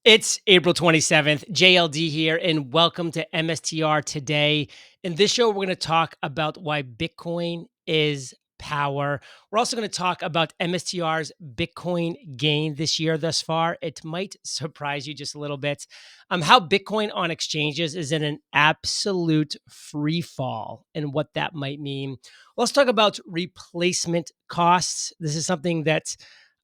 It's April 27th, JLD here, and welcome to MSTR Today. In this show, we're going to talk about why Bitcoin is power. We're also going to talk about MSTR's Bitcoin gain this year thus far. It might surprise you just a little bit. How Bitcoin on exchanges is in an absolute free fall and what that might mean. Let's talk about replacement costs. This is something that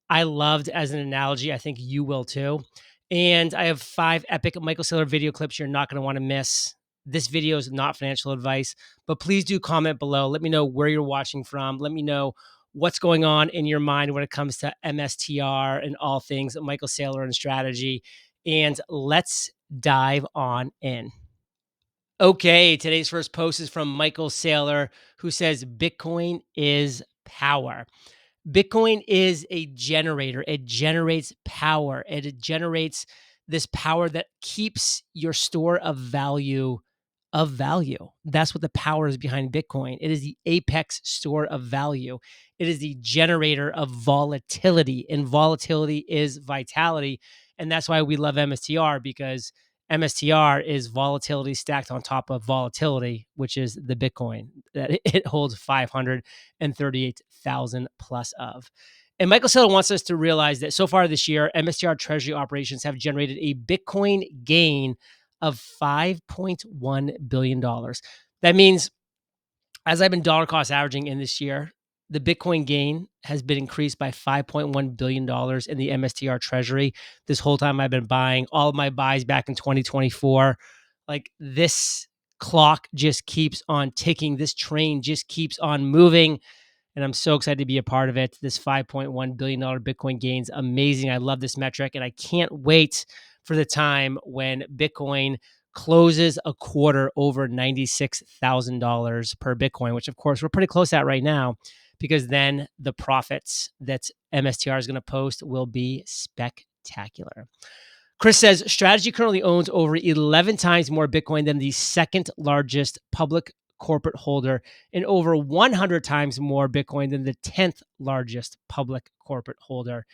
I loved as an analogy. I think you will too. And I have 5 epic Michael Saylor video clips you're not going to want to miss. This video is not financial advice, but please do comment below. Let me know where you're watching from. Let me know what's going on in your mind when it comes to MSTR and all things Michael Saylor and strategy. And let's dive on in. Okay, today's first post is from Michael Saylor, who says Bitcoin is power. Bitcoin is a generator. It generates power. It generates this power that keeps your store of value of value. That's what the power is behind Bitcoin. It is the apex store of value. It is the generator of volatility, and volatility is vitality. And that's why we love MSTR, because MSTR is volatility stacked on top of volatility, which is the Bitcoin that it holds 538,000 plus of. And Michael Saylor wants us to realize that so far this year, MSTR Treasury operations have generated a Bitcoin gain of $5.1 billion. That means, as I've been dollar cost averaging in this year, the Bitcoin gain has been increased by $5.1 billion in the MSTR Treasury. This whole time I've been buying all of my buys back in 2024. Like, this clock just keeps on ticking. This train just keeps on moving. And I'm so excited to be a part of it. This $5.1 billion Bitcoin gain's amazing. I love this metric, and I can't wait for the time when Bitcoin closes a quarter over $96,000 per Bitcoin, which of course we're pretty close at right now, because then the profits that MSTR is going to post will be spectacular. Chris says Strategy currently owns over 11 times more Bitcoin than the second largest public corporate holder, and over 100 times more Bitcoin than the 10th largest public corporate holder.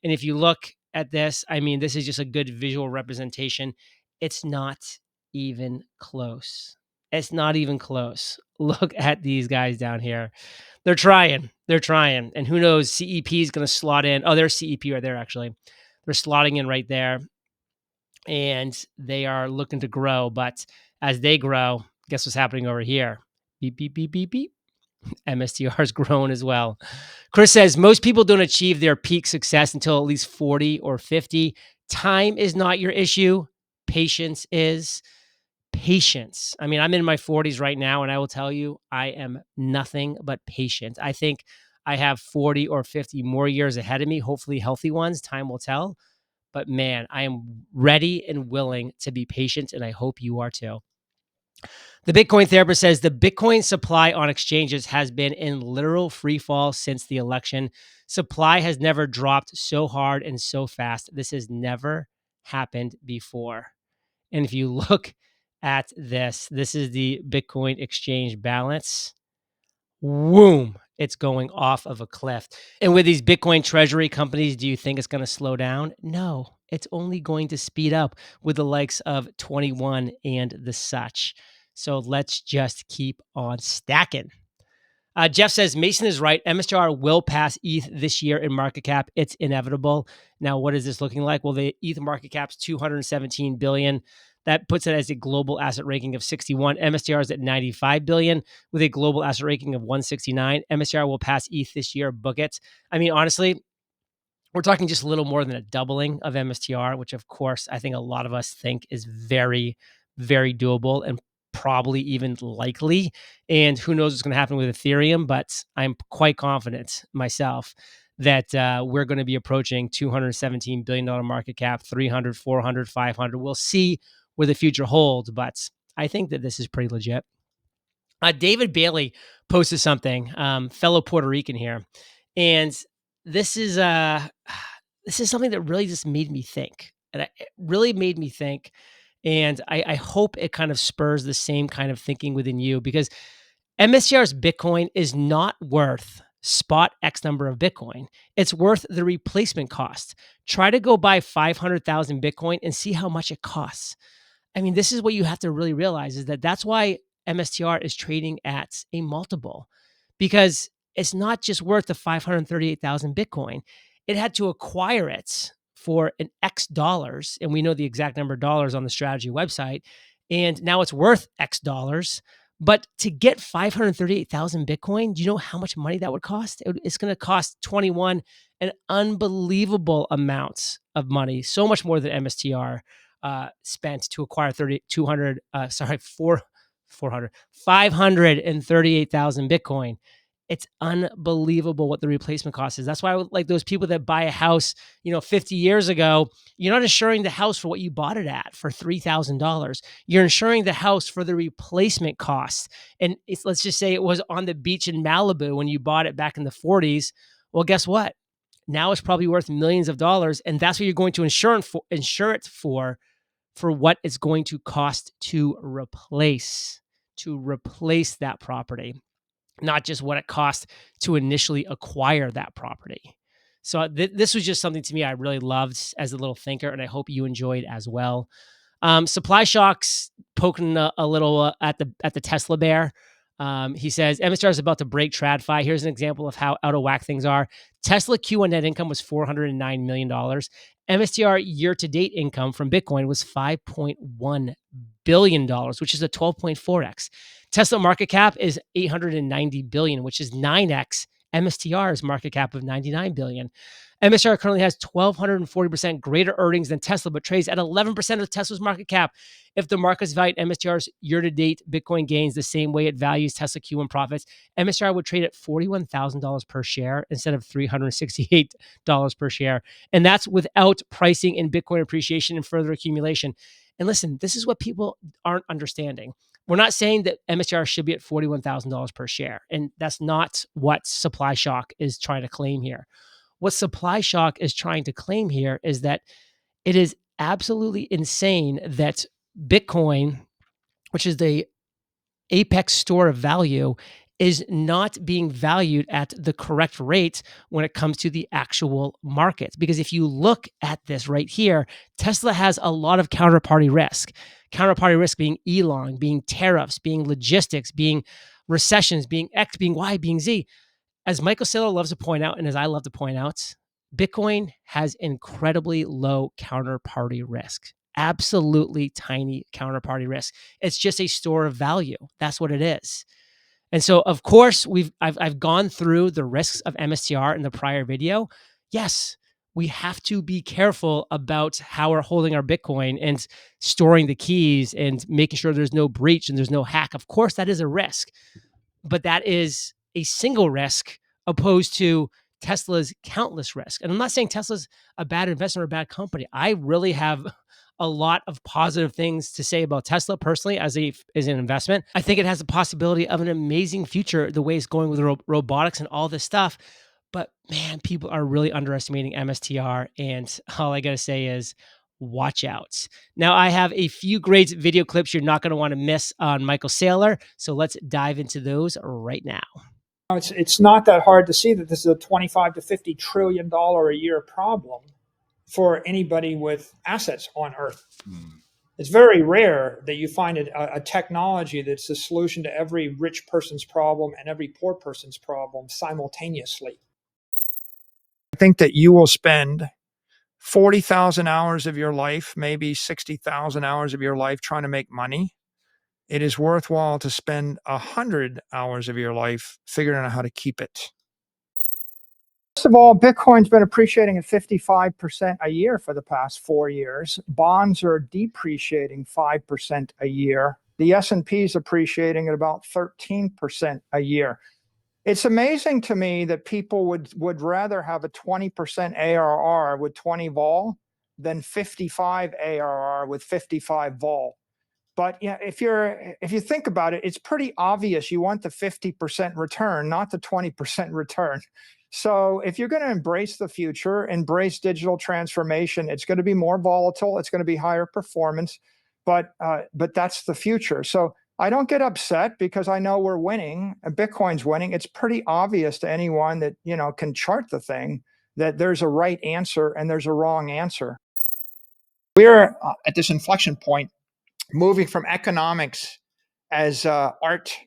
And if you look at this, I mean, this is just a good visual representation. It's not even close. It's not even close. Look at these guys down here. They're trying. They're trying. And who knows, CEP is going to slot in. Oh, there's CEP right there, actually. They're slotting in right there. And they are looking to grow. But as they grow, guess what's happening over here? Beep, beep, beep, beep, beep. MSTR has grown as well. Chris says most people don't achieve their peak success until at least 40 or 50. Time is not your issue. Patience is. Patience. I mean, I'm in my 40s right now, and I will tell you, I am nothing but patient. I think I have 40 or 50 more years ahead of me, hopefully healthy ones. Time will tell. But man, I am ready and willing to be patient, and I hope you are too. The Bitcoin therapist says the Bitcoin supply on exchanges has been in literal free fall since the election. Supply has never dropped so hard and so fast. This has never happened before. And if you look at this, this is the Bitcoin exchange balance. Whoom, it's going off of a cliff. And with these Bitcoin treasury companies, do you think it's going to slow down? No, it's only going to speed up with the likes of 21 and the such. So let's just keep on stacking. Jeff says Mason is right. MSTR will pass ETH this year in market cap. It's inevitable. Now, what is this looking like? Well, the ETH market cap's $217 billion. That puts it as a global asset ranking of 61. MSTR is at 95 billion with a global asset ranking of 169. MSTR will pass ETH this year. Book it. I mean, honestly, we're talking just a little more than a doubling of MSTR, which of course I think a lot of us think is very, very doable and probably even likely. And who knows what's going to happen with Ethereum, but I'm quite confident myself that we're going to be approaching $217 billion market cap, 300, 400, 500. We'll see where the future holds, but I think that this is pretty legit. David Bailey posted something, fellow Puerto Rican here, and this is something that really just made me think, and it really made me think, and I hope it kind of spurs the same kind of thinking within you, because MSTR's Bitcoin is not worth spot X number of Bitcoin. It's worth the replacement cost. Try to go buy 500,000 Bitcoin and see how much it costs. I mean, this is what you have to really realize is that that's why MSTR is trading at a multiple, because it's not just worth the 538,000 Bitcoin. It had to acquire it for an X dollars, and we know the exact number of dollars on the Strategy website, and now it's worth X dollars. But to get 538,000 Bitcoin, do you know how much money that would cost? It's going to cost 21, an unbelievable amount of money, so much more than MSTR spent to acquire 538,000 Bitcoin. It's unbelievable what the replacement cost is. That's why like those people that buy a house, 50 years ago, you're not insuring the house for what you bought it at for $3,000. You're insuring the house for the replacement cost. And let's just say it was on the beach in Malibu when you bought it back in the 40s. Well, guess what? Now it's probably worth millions of dollars, and that's what you're going to insure it for what it's going to cost to replace that property, not just what it cost to initially acquire that property. So this was just something to me I really loved as a little thinker, and I hope you enjoyed as well. Supply shocks poking a little at the Tesla bear. He says MSTR is about to break TradFi. Here's an example of how out of whack things are. Tesla Q1 net income was $409 million. MSTR year-to-date income from Bitcoin was $5.1 billion, which is a 12.4x. Tesla market cap is $890 billion, which is 9x MSTR's market cap of $99 billion. MSTR currently has 1,240% greater earnings than Tesla, but trades at 11% of Tesla's market cap. If the markets valued MSTR's year-to-date Bitcoin gains the same way it values Tesla Q1 profits, MSTR would trade at $41,000 per share instead of $368 per share. And that's without pricing in Bitcoin appreciation and further accumulation. And listen, this is what people aren't understanding. We're not saying that MSTR should be at $41,000 per share. And that's not what Supply Shock is trying to claim here. What Supply Shock is trying to claim here is that it is absolutely insane that Bitcoin, which is the apex store of value, is not being valued at the correct rate when it comes to the actual market. Because if you look at this right here, Tesla has a lot of counterparty risk. Counterparty risk being Elon, being tariffs, being logistics, being recessions, being X, being Y, being Z. As Michael Saylor loves to point out, and as I love to point out, Bitcoin has incredibly low counterparty risk. Absolutely tiny counterparty risk. It's just a store of value. That's what it is. And so, of course, I've gone through the risks of MSTR in the prior video. Yes, we have to be careful about how we're holding our Bitcoin and storing the keys and making sure there's no breach and there's no hack. Of course, that is a risk, but that is a single risk opposed to Tesla's countless risks. And I'm not saying Tesla's a bad investment or a bad company. I really have a lot of positive things to say about Tesla personally as an investment. I think it has the possibility of an amazing future, the way it's going with robotics and all this stuff. But man, people are really underestimating MSTR. And all I got to say is watch out. Now, I have a few great video clips you're not going to want to miss on Michael Saylor. So let's dive into those right now. It's not that hard to see that this is a $25 to $50 trillion a year problem for anybody with assets on Earth. It's very rare that you find a technology that's the solution to every rich person's problem and every poor person's problem simultaneously. I think that you will spend 40,000 hours of your life, maybe 60,000 hours of your life trying to make money. It is worthwhile to spend 100 hours of your life figuring out how to keep it. First of all, Bitcoin's been appreciating at 55% a year for the past 4 years. Bonds are depreciating 5% a year. The S&P is appreciating at about 13% a year. It's amazing to me that people would rather have a 20% ARR with 20 vol than 55 ARR with 55 vol. But yeah, if you think about it, it's pretty obvious you want the 50% return, not the 20% return. So if you're going to embrace the future, embrace digital transformation, it's going to be more volatile, it's going to be higher performance, but that's the future. So I don't get upset because I know we're winning and Bitcoin's winning. It's pretty obvious to anyone that, can chart the thing that there's a right answer and there's a wrong answer. We're at this inflection point, moving from economics as art,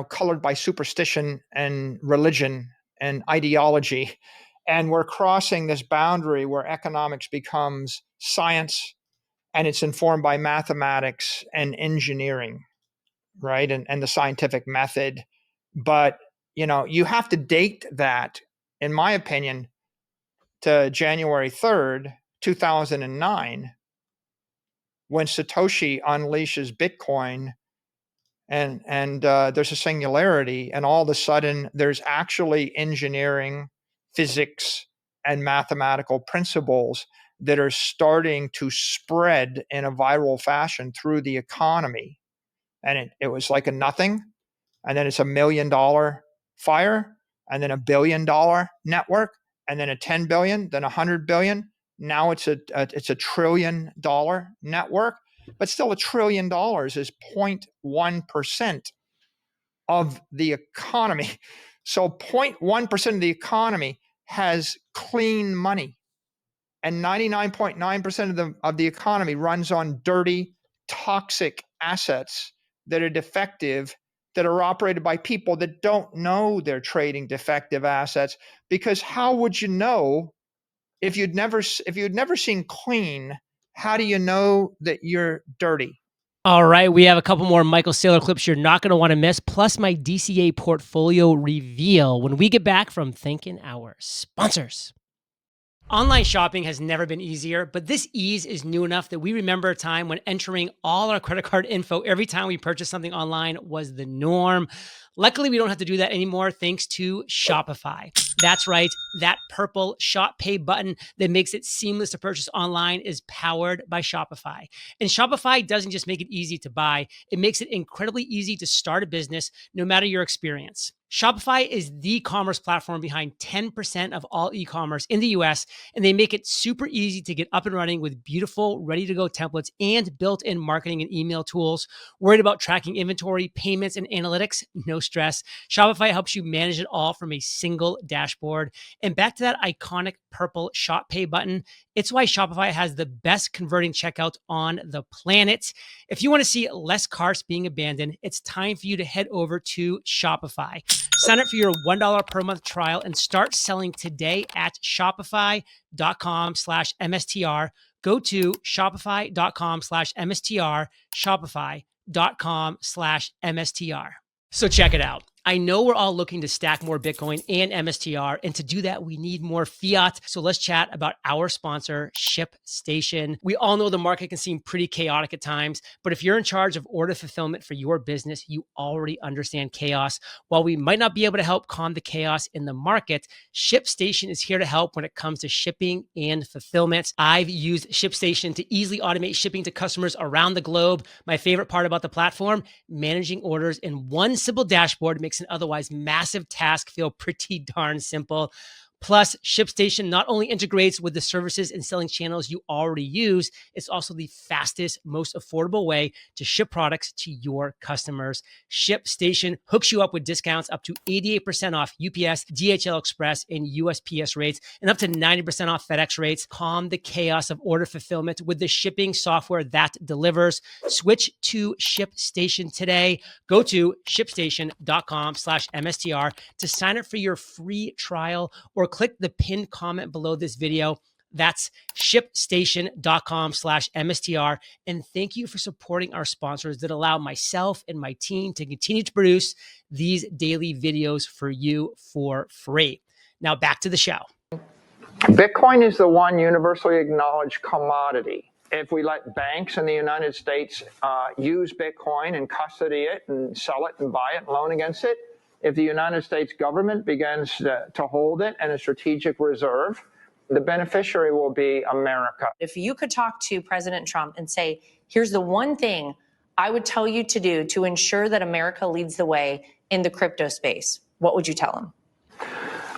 colored by superstition and religion and ideology. And we're crossing this boundary where economics becomes science and it's informed by mathematics and engineering, right? And the scientific method. But, you have to date that, in my opinion, to January 3rd, 2009, when Satoshi unleashes Bitcoin and there's a singularity, and all of a sudden there's actually engineering, physics, and mathematical principles that are starting to spread in a viral fashion through the economy. And it was like a nothing, and then it's $1 million fire, and then $1 billion network, and then a 10 billion, then 100 billion. Now it's a $1 trillion network, but still $1 trillion is 0.1% of the economy. So 0.1% of the economy has clean money, and 99.9% of the economy runs on dirty, toxic assets that are defective, that are operated by people that don't know they're trading defective assets. Because how would you know if you'd never seen clean? How do you know that you're dirty? All right, we have a couple more Michael Saylor clips you're not going to want to miss, plus my DCA portfolio reveal when we get back from thanking our sponsors. Online shopping has never been easier, but this ease is new enough that we remember a time when entering all our credit card info every time we purchased something online was the norm. Luckily, we don't have to do that anymore thanks to Shopify. That's right, that purple Shop Pay button that makes it seamless to purchase online is powered by Shopify. And Shopify doesn't just make it easy to buy, it makes it incredibly easy to start a business no matter your experience. Shopify is the commerce platform behind 10% of all e-commerce in the US, and they make it super easy to get up and running with beautiful, ready-to-go templates and built-in marketing and email tools. Worried about tracking inventory, payments, and analytics? No stress. Shopify helps you manage it all from a single dashboard. And back to that iconic purple Shop Pay button, it's why Shopify has the best converting checkout on the planet. If you want to see less carts being abandoned, it's time for you to head over to Shopify. Sign up for your $1 per month trial and start selling today at shopify.com/MSTR. Go to shopify.com/MSTR, shopify.com/MSTR. So check it out. I know we're all looking to stack more Bitcoin and MSTR, and to do that, we need more fiat. So let's chat about our sponsor, ShipStation. We all know the market can seem pretty chaotic at times, but if you're in charge of order fulfillment for your business, you already understand chaos. While we might not be able to help calm the chaos in the market, ShipStation is here to help when it comes to shipping and fulfillment. I've used ShipStation to easily automate shipping to customers around the globe. My favorite part about the platform, managing orders in one simple dashboard makes an otherwise massive task feel pretty darn simple. Plus, ShipStation not only integrates with the services and selling channels you already use, it's also the fastest, most affordable way to ship products to your customers. ShipStation hooks you up with discounts up to 88% off UPS, DHL Express, and USPS rates, and up to 90% off FedEx rates. Calm the chaos of order fulfillment with the shipping software that delivers. Switch to ShipStation today. Go to shipstation.com/MSTR to sign up for your free trial, or click the pinned comment below this video. That's shipstation.com/MSTR. And thank you for supporting our sponsors that allow myself and my team to continue to produce these daily videos for you for free. Now back to the show. Bitcoin is the one universally acknowledged commodity. If we let banks in the United States use Bitcoin and custody it and sell it and buy it and loan against it, if the United States government begins to hold it in a strategic reserve, the beneficiary will be America. If you could talk to President Trump and say, here's the one thing I would tell you to do to ensure that America leads the way in the crypto space, what would you tell him?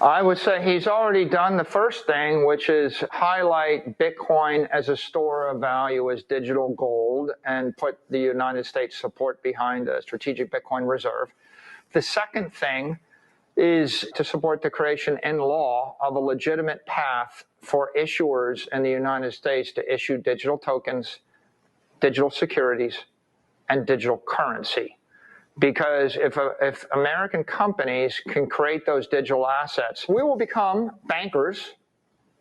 I would say he's already done the first thing, which is highlight Bitcoin as a store of value, as digital gold, and put the United States support behind a strategic Bitcoin reserve. The second thing is to support the creation in law of a legitimate path for issuers in the United States to issue digital tokens, digital securities, and digital currency. Because if American companies can create those digital assets, we will become bankers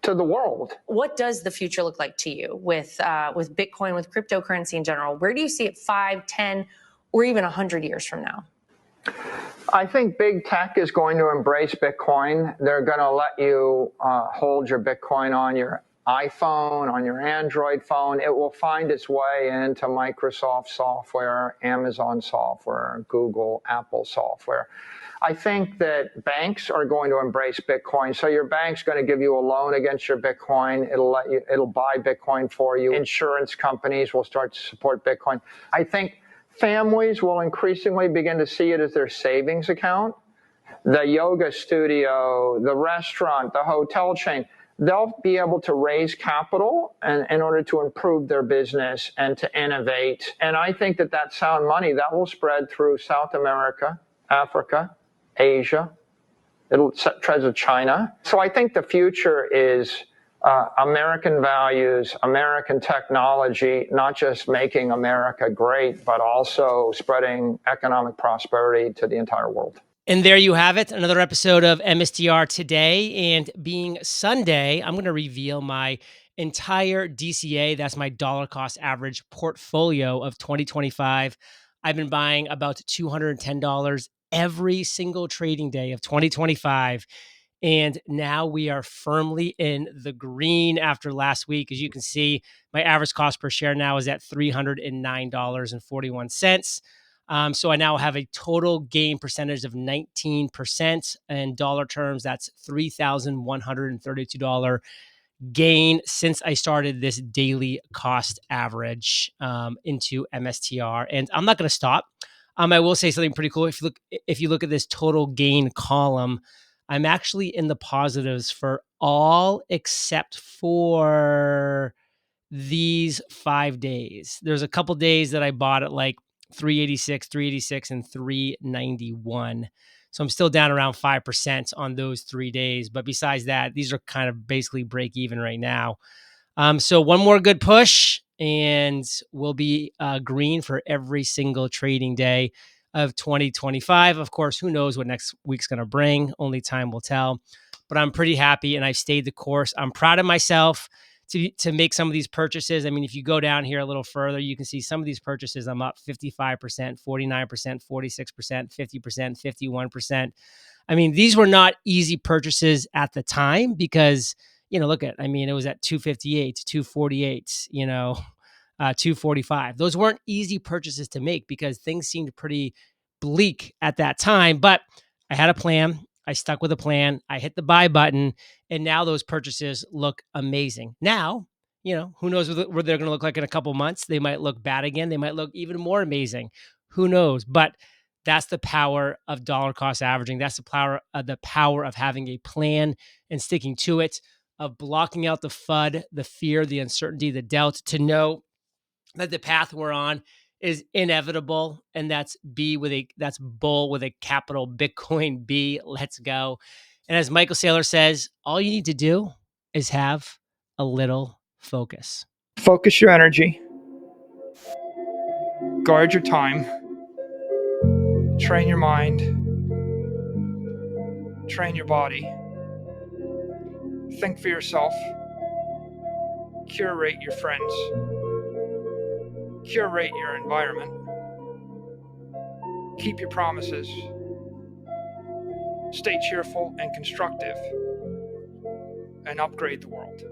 to the world. What does the future look like to you with Bitcoin, with cryptocurrency in general? Where do you see it 5, 10, or even 100 years from now? I think big tech is going to embrace Bitcoin. They're going to let you hold your Bitcoin on your iPhone, on your Android phone. It will find its way into Microsoft software, Amazon software, Google, Apple software. I think that banks are going to embrace Bitcoin. So your bank's going to give you a loan against your Bitcoin. It'll buy Bitcoin for you. Insurance companies will start to support Bitcoin. I think families will increasingly begin to see it as their savings account. The yoga studio, the restaurant, the hotel chain, they'll be able to raise capital in order to improve their business and to innovate. And I think that sound money, that will spread through South America, Africa, Asia. It'll tread to China. So I think the future is American values, American technology, not just making America great, but also spreading economic prosperity to the entire world. And there you have it, another episode of MSTR today. And being Sunday, I'm going to reveal my entire DCA, that's my dollar cost average portfolio of 2025. I've been buying about $210 every single trading day of 2025. And now we are firmly in the green after last week. As you can see, my average cost per share now is at $309.41. So I now have a total gain percentage of 19%. In dollar terms, that's $3,132 gain since I started this daily cost average into MSTR. And I'm not going to stop. I will say something pretty cool. If you look at this total gain column, I'm actually in the positives for all except for these 5 days. There's a couple days that I bought at like 386, and 391. So I'm still down around 5% on those 3 days. But besides that, these are kind of basically break even right now. So one more good push and we'll be green for every single trading day of 2025. Of course, who knows what next week's going to bring? Only time will tell. But I'm pretty happy and I've stayed the course. I'm proud of myself to make some of these purchases. I mean, if you go down here a little further, you can see some of these purchases. I'm up 55%, 49%, 46%, 50%, 51%. I mean, these were not easy purchases at the time because, look at, it was at 258, 248, 245. Those weren't easy purchases to make because things seemed pretty bleak at that time, but I had a plan. I stuck with a plan. I hit the buy button, and now those purchases look amazing. Now, who knows what they're going to look like in a couple months? They might look bad again. They might look even more amazing. Who knows? But that's the power of dollar cost averaging. That's the power of having a plan and sticking to it, of blocking out the FUD, the fear, the uncertainty, the doubt, to know that the path we're on is inevitable, and that's bull with a capital Bitcoin B. Let's go. And as Michael Saylor says, all you need to do is have a little focus. Focus your energy, guard your time, train your mind, train your body, think for yourself, curate your friends, curate your environment, keep your promises, stay cheerful and constructive, and upgrade the world.